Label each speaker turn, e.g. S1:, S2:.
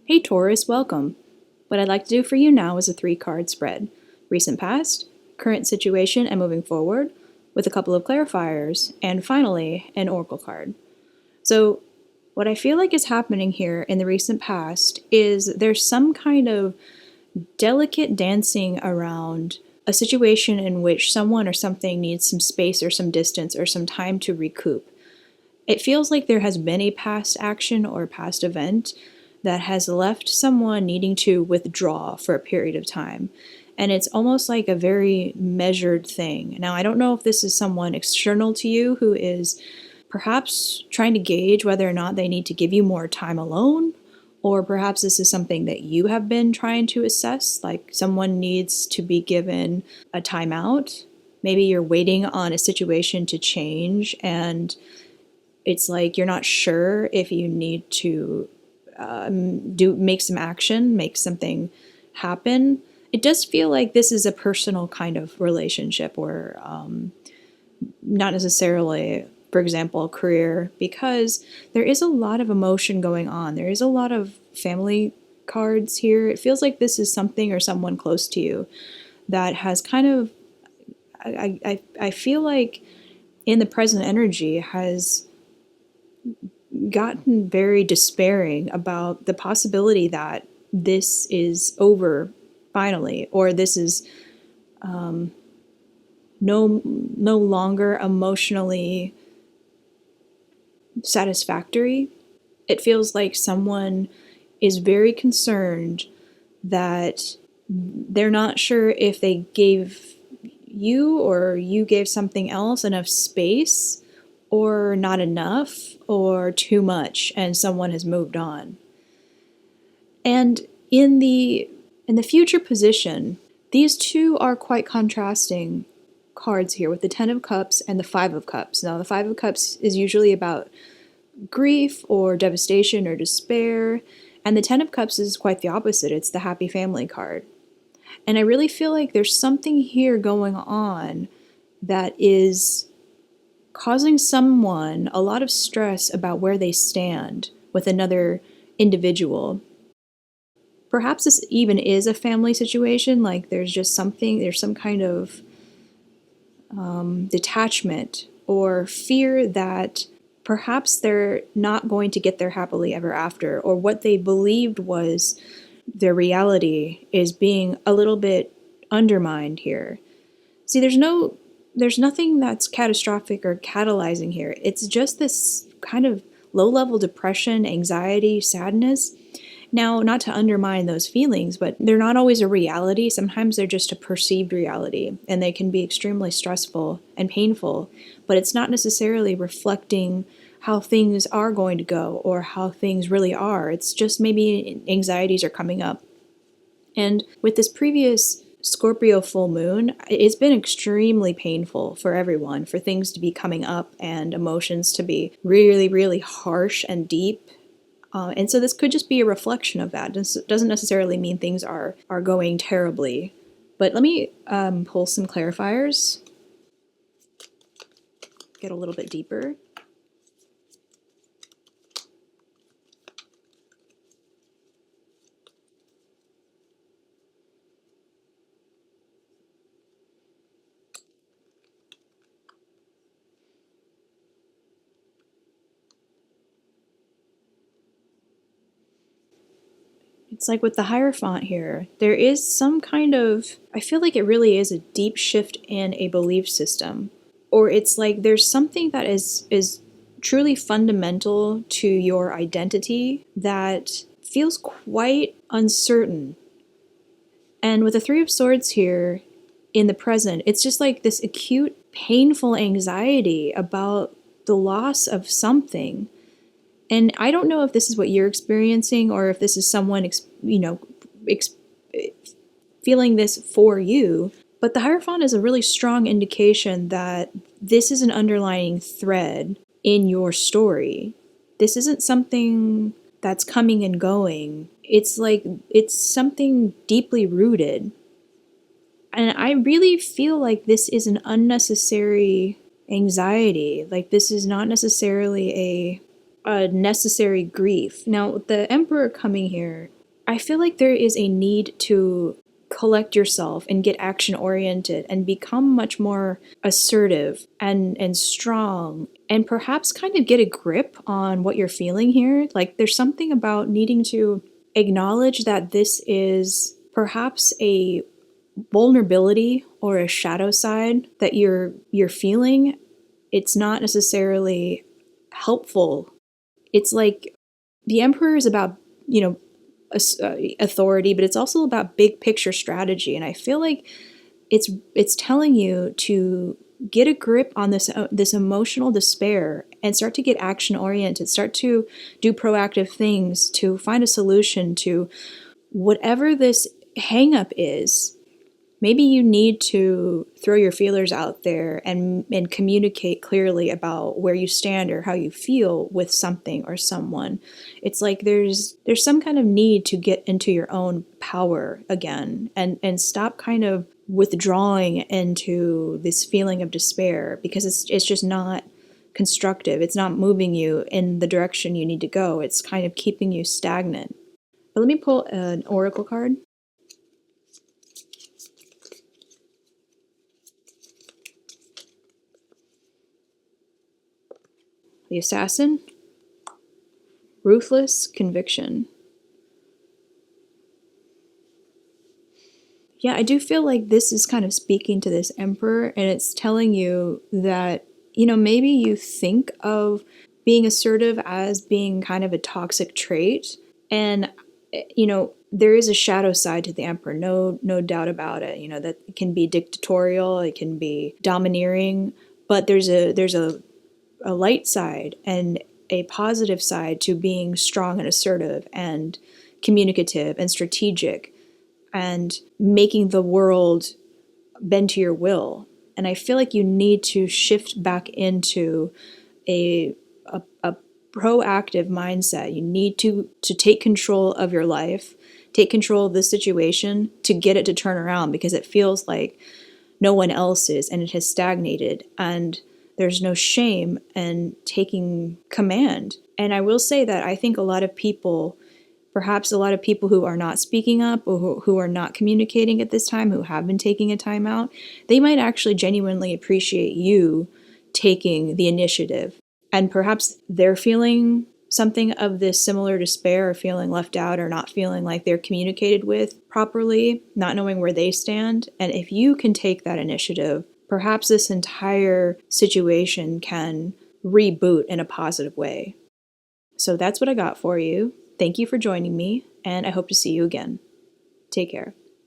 S1: Hey Taurus, welcome. What I'd like to do for you now is a 3-card spread. Recent past, current situation, and moving forward, with a couple of clarifiers, and finally, an oracle card. So, what I feel like is happening here in the recent past is there's some kind of delicate dancing around a situation in which someone or something needs some space or some distance or some time to recoup. It feels like there has been a past action or past event that has left someone needing to withdraw for a period of time. And it's almost like a very measured thing. Now, I don't know if this is someone external to you who is perhaps trying to gauge whether or not they need to give you more time alone, or perhaps this is something that you have been trying to assess, like someone needs to be given a timeout. Maybe you're waiting on a situation to change and it's like you're not sure if you need to make some action, make something happen. It does feel like this is a personal kind of relationship, or not necessarily, for example, career, because there is a lot of emotion going on. There is a lot of family cards here. It feels like this is something or someone close to you that has kind of, I feel like in the present energy has gotten very despairing about the possibility that this is over finally, or this is no longer emotionally satisfactory. It feels like someone is very concerned that they're not sure if they gave you or you gave something else enough space, or not enough, or too much, and someone has moved on. And in the future position, these two are quite contrasting cards here, with the 10 of Cups and the 5 of Cups. Now, the 5 of Cups is usually about grief or devastation or despair, and the 10 of Cups is quite the opposite. It's the happy family card. And I really feel like there's something here going on that is causing someone a lot of stress about where they stand with another individual. Perhaps this even is a family situation, like there's some kind of detachment or fear that perhaps they're not going to get there happily ever after, or what they believed was their reality is being a little bit undermined here. See, there's nothing that's catastrophic or catalyzing here. It's just this kind of low-level depression, anxiety, sadness. Now, not to undermine those feelings, but they're not always a reality. Sometimes they're just a perceived reality, and they can be extremely stressful and painful, but it's not necessarily reflecting how things are going to go or how things really are. It's just maybe anxieties are coming up. And with this previous Scorpio full moon, it's been extremely painful for everyone, for things to be coming up and emotions to be really, really harsh and deep. And so this could just be a reflection of that. This doesn't necessarily mean things are going terribly. But let me pull some clarifiers, get a little bit deeper. It's like with the Hierophant here, there is some kind of, I feel like it really is a deep shift in a belief system. Or it's like there's something that is truly fundamental to your identity that feels quite uncertain. And with the 3 of Swords here in the present, it's just like this acute, painful anxiety about the loss of something. And I don't know if this is what you're experiencing, or if this is someone, feeling this for you. But the Hierophant is a really strong indication that this is an underlying thread in your story. This isn't something that's coming and going. It's like it's something deeply rooted. And I really feel like this is an unnecessary anxiety. Like this is not necessarily a necessary grief. Now, the Emperor coming here I feel like there is a need to collect yourself and get action oriented and become much more assertive and strong, and perhaps kind of get a grip on what you're feeling here. Like there's something about needing to acknowledge that this is perhaps a vulnerability or a shadow side that you're feeling. It's not necessarily helpful. It's like the Emperor is about, you know, authority, but it's also about big picture strategy. And I feel like it's telling you to get a grip on this emotional despair and start to get action oriented, start to do proactive things to find a solution to whatever this hang up is. Maybe you need to throw your feelers out there and communicate clearly about where you stand or how you feel with something or someone. It's like there's some kind of need to get into your own power again and stop kind of withdrawing into this feeling of despair, because it's just not constructive. It's not moving you in the direction you need to go. It's kind of keeping you stagnant. But let me pull an oracle card. The Assassin, ruthless conviction. Yeah, I do feel like this is kind of speaking to this Emperor, and it's telling you that, maybe you think of being assertive as being kind of a toxic trait. And, there is a shadow side to the Emperor, no doubt about it. That it can be dictatorial, it can be domineering, but there's a light side and a positive side to being strong and assertive and communicative and strategic and making the world bend to your will. And I feel like you need to shift back into a proactive mindset. You need to take control of your life, take control of the situation to get it to turn around, because it feels like no one else is and it has stagnated. And there's no shame in taking command. And I will say that I think a lot of people, perhaps a lot of people who are not speaking up or who are not communicating at this time, who have been taking a time out, they might actually genuinely appreciate you taking the initiative. And perhaps they're feeling something of this similar despair, or feeling left out, or not feeling like they're communicated with properly, not knowing where they stand. And if you can take that initiative, perhaps this entire situation can reboot in a positive way. So that's what I got for you. Thank you for joining me, and I hope to see you again. Take care.